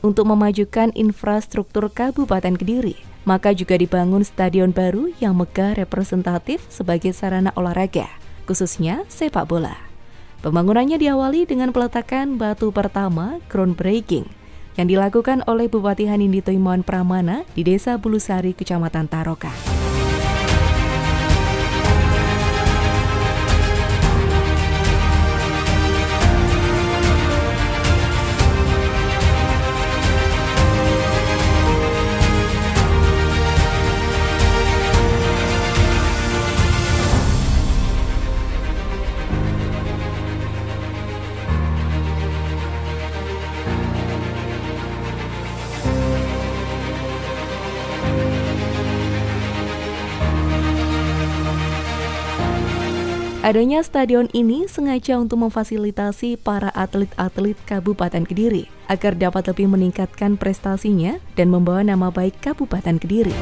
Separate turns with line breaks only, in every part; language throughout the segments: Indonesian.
untuk memajukan infrastruktur Kabupaten Kediri, maka juga dibangun stadion baru yang megah representatif sebagai sarana olahraga, khususnya sepak bola. Pembangunannya diawali dengan peletakan batu pertama groundbreaking yang dilakukan oleh Bupati Hanindito Imawan Pramana di Desa Bulusari, Kecamatan Taroka. Adanya stadion ini sengaja untuk memfasilitasi para atlet-atlet Kabupaten Kediri agar dapat lebih meningkatkan prestasinya dan membawa nama baik Kabupaten Kediri.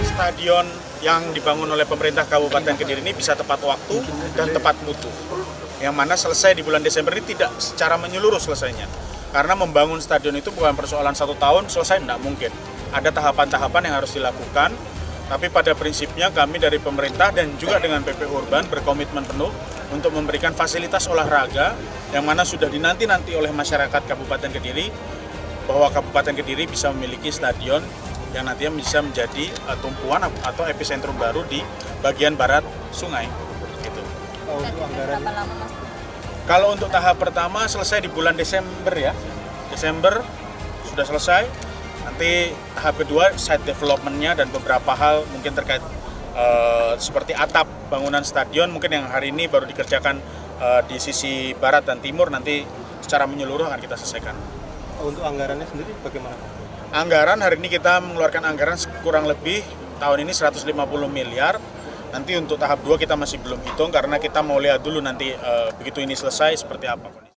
Stadion yang dibangun oleh pemerintah Kabupaten Kediri ini bisa tepat waktu dan tepat mutu. Yang mana selesai di bulan Desember ini tidak secara menyeluruh selesainya. Karena membangun stadion itu bukan persoalan 1 tahun selesai, tidak mungkin. Ada tahapan-tahapan yang harus dilakukan, tapi pada prinsipnya kami dari pemerintah dan juga dengan PP Urban berkomitmen penuh untuk memberikan fasilitas olahraga yang mana sudah dinanti-nanti oleh masyarakat Kabupaten Kediri, bahwa Kabupaten Kediri bisa memiliki stadion yang nantinya bisa menjadi tumpuan atau epicentrum baru di bagian barat sungai. Gitu. Kalau untuk tahap pertama selesai di bulan Desember ya, Desember sudah selesai. Nanti tahap kedua site development-nya dan beberapa hal mungkin terkait seperti atap bangunan stadion mungkin yang hari ini baru dikerjakan di sisi barat dan timur, nanti secara menyeluruh akan kita selesaikan.
Untuk anggarannya sendiri bagaimana?
Anggaran hari ini kita mengeluarkan anggaran kurang lebih tahun ini 150 miliar. Nanti untuk tahap 2 kita masih belum hitung karena kita mau lihat dulu nanti begitu ini selesai seperti apa kondisi.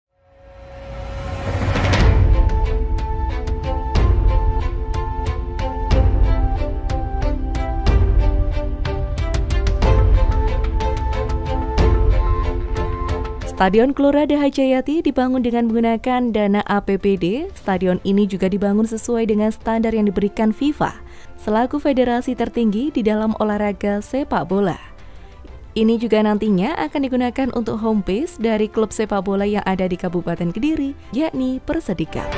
Stadion Gelora Dahajayati dibangun dengan menggunakan dana APBD. Stadion ini juga dibangun sesuai dengan standar yang diberikan FIFA selaku federasi tertinggi di dalam olahraga sepak bola. Ini juga nantinya akan digunakan untuk home base dari klub sepak bola yang ada di Kabupaten Kediri, yakni Persedikap.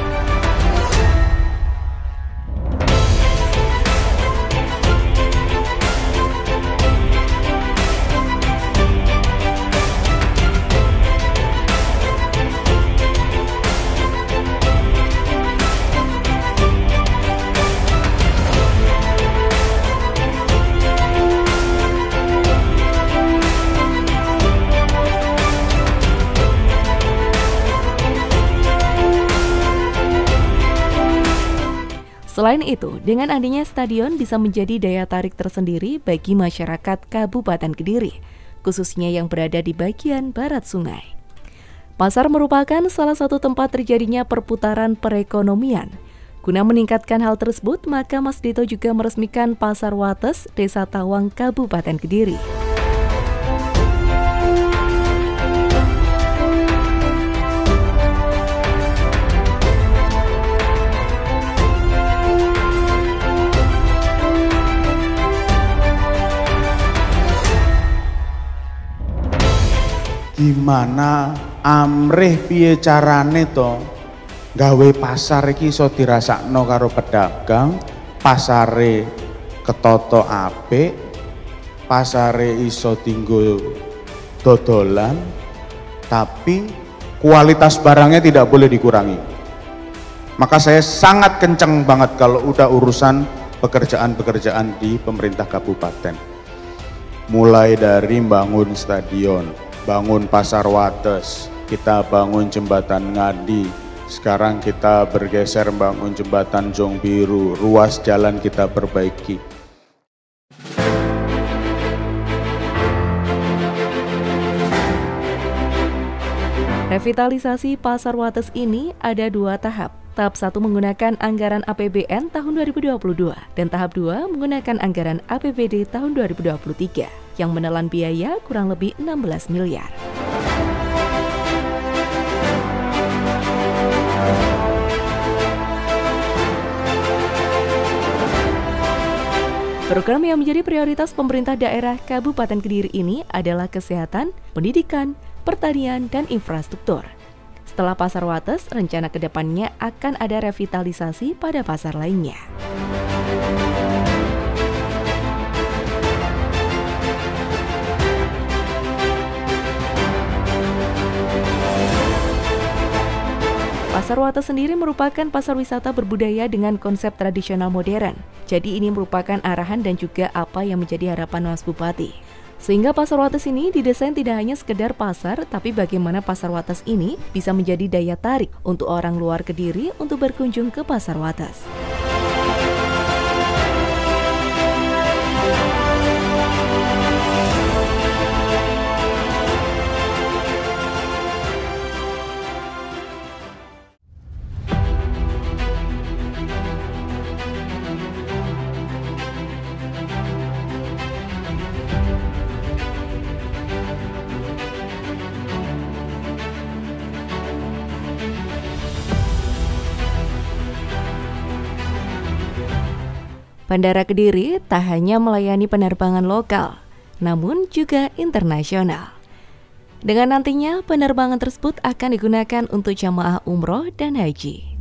Selain itu, dengan adanya stadion bisa menjadi daya tarik tersendiri bagi masyarakat Kabupaten Kediri, khususnya yang berada di bagian barat sungai. Pasar merupakan salah satu tempat terjadinya perputaran perekonomian. Guna meningkatkan hal tersebut, maka Mas Dito juga meresmikan Pasar Wates, Desa Tawang, Kabupaten Kediri.
Gimana amrih piye carane to gawe pasar iki iso dirasakno karo pedagang, pasare ketata apik, pasare iso dienggo dodolan, tapi kualitas barangnya tidak boleh dikurangi. Maka saya sangat kenceng banget kalau udah urusan pekerjaan-pekerjaan di pemerintah kabupaten. Mulai dari bangun stadion, bangun pasar Wates, kita bangun jembatan Ngadi, sekarang kita bergeser bangun jembatan Jong Biru, ruas jalan kita perbaiki.
Revitalisasi Pasar Wates ini ada 2 tahap. Tahap 1 menggunakan anggaran APBN tahun 2022 dan tahap 2 menggunakan anggaran APBD tahun 2023 yang menelan biaya kurang lebih 16 miliar. Program yang menjadi prioritas pemerintah daerah Kabupaten Kediri ini adalah kesehatan, pendidikan, pertanian, dan infrastruktur. Setelah Pasar Wates, rencana kedepannya akan ada revitalisasi pada pasar lainnya. Pasar Wates sendiri merupakan pasar wisata berbudaya dengan konsep tradisional modern. Jadi ini merupakan arahan dan juga apa yang menjadi harapan Mas Bupati. Sehingga Pasar Wates ini didesain tidak hanya sekedar pasar, tapi bagaimana Pasar Wates ini bisa menjadi daya tarik untuk orang luar Kediri untuk berkunjung ke Pasar Wates. Bandara Kediri tak hanya melayani penerbangan lokal, namun juga internasional. Dengan nantinya penerbangan tersebut akan digunakan untuk jamaah umroh dan haji.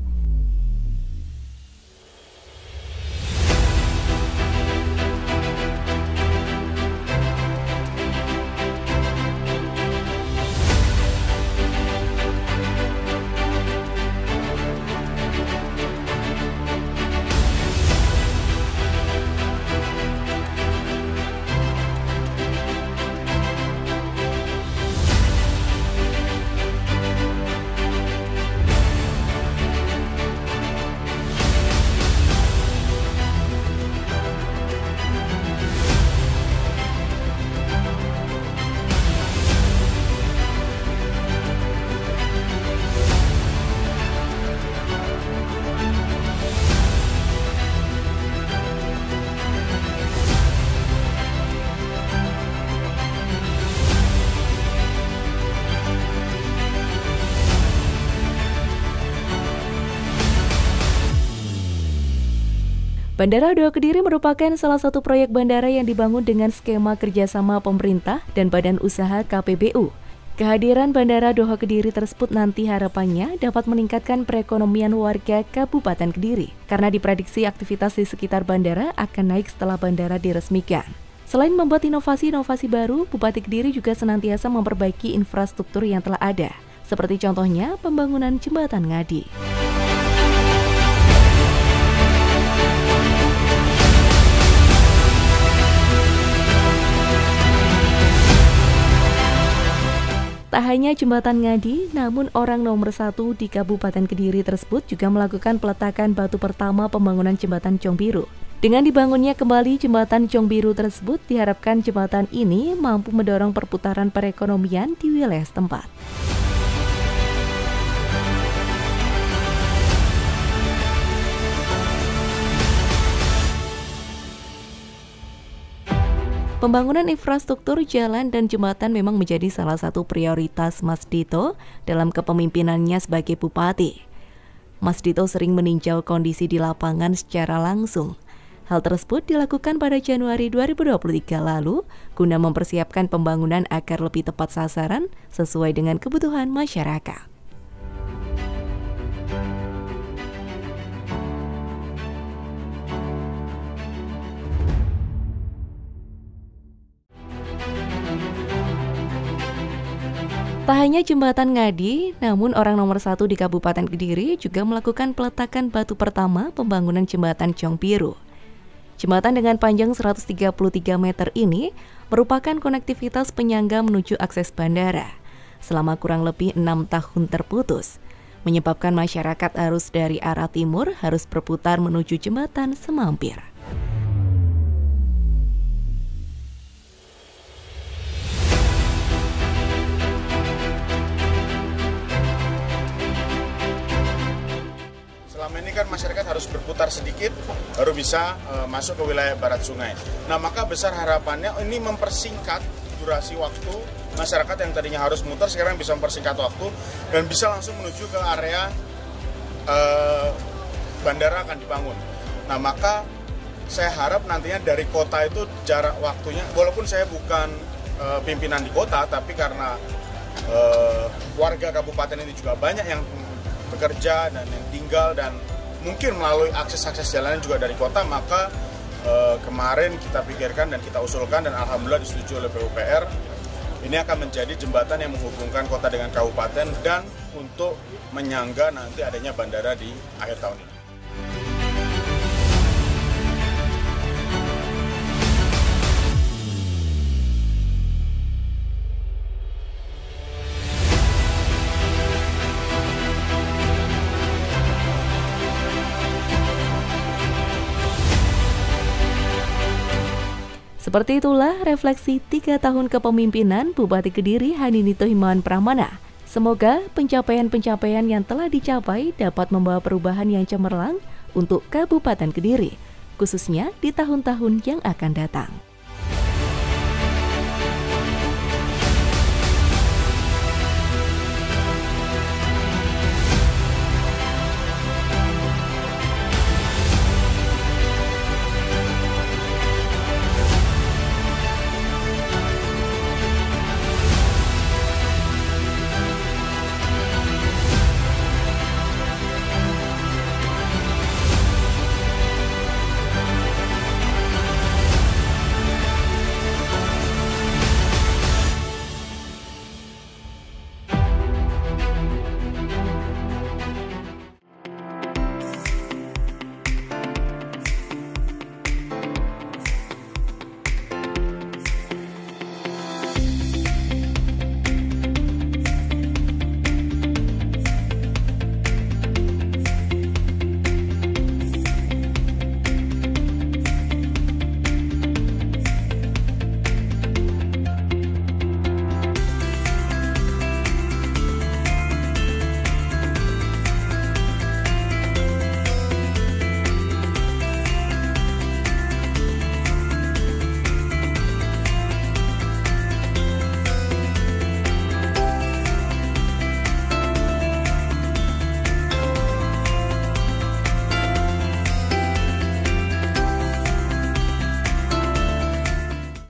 Bandara Doha Kediri merupakan salah satu proyek bandara yang dibangun dengan skema kerjasama pemerintah dan badan usaha KPBU. Kehadiran Bandara Doha Kediri tersebut nanti harapannya dapat meningkatkan perekonomian warga Kabupaten Kediri, karena diprediksi aktivitas di sekitar bandara akan naik setelah bandara diresmikan. Selain membuat inovasi-inovasi baru, Bupati Kediri juga senantiasa memperbaiki infrastruktur yang telah ada, seperti contohnya pembangunan Jembatan Ngadi. Tak hanya Jembatan Ngadi, namun orang nomor 1 di Kabupaten Kediri tersebut juga melakukan peletakan batu pertama pembangunan Jembatan Cong Biru. Dengan dibangunnya kembali Jembatan Cong Biru tersebut, diharapkan jembatan ini mampu mendorong perputaran perekonomian di wilayah setempat. Pembangunan infrastruktur jalan dan jembatan memang menjadi salah satu prioritas Mas Dito dalam kepemimpinannya sebagai Bupati. Mas Dito sering meninjau kondisi di lapangan secara langsung. Hal tersebut dilakukan pada Januari 2023 lalu guna mempersiapkan pembangunan agar lebih tepat sasaran sesuai dengan kebutuhan masyarakat. Tak hanya Jembatan Ngadi, namun orang nomor 1 di Kabupaten Kediri juga melakukan peletakan batu pertama pembangunan Jembatan Cong Biru. Jembatan dengan panjang 133 meter ini merupakan konektivitas penyangga menuju akses bandara. Selama kurang lebih 6 tahun terputus, menyebabkan masyarakat arus dari arah timur harus berputar menuju Jembatan Semampir.
kan masyarakat harus berputar sedikit baru bisa masuk ke wilayah barat sungai. Nah, maka besar harapannya ini mempersingkat durasi waktu masyarakat yang tadinya harus muter sekarang bisa mempersingkat waktu dan bisa langsung menuju ke area bandara akan dibangun. Nah, maka saya harap nantinya dari kota itu jarak waktunya, walaupun saya bukan pimpinan di kota, tapi karena warga kabupaten ini juga banyak yang bekerja dan yang tinggal dan mungkin melalui akses-akses jalanan juga dari kota, maka kemarin kita pikirkan dan kita usulkan dan alhamdulillah disetujui oleh PUPR. Ini akan menjadi jembatan yang menghubungkan kota dengan kabupaten dan untuk menyangga nanti adanya bandara di akhir tahun ini.
Seperti itulah refleksi 3 tahun kepemimpinan Bupati Kediri Haninito Himawan Pramana. Semoga pencapaian-pencapaian yang telah dicapai dapat membawa perubahan yang cemerlang untuk Kabupaten Kediri, khususnya di tahun-tahun yang akan datang.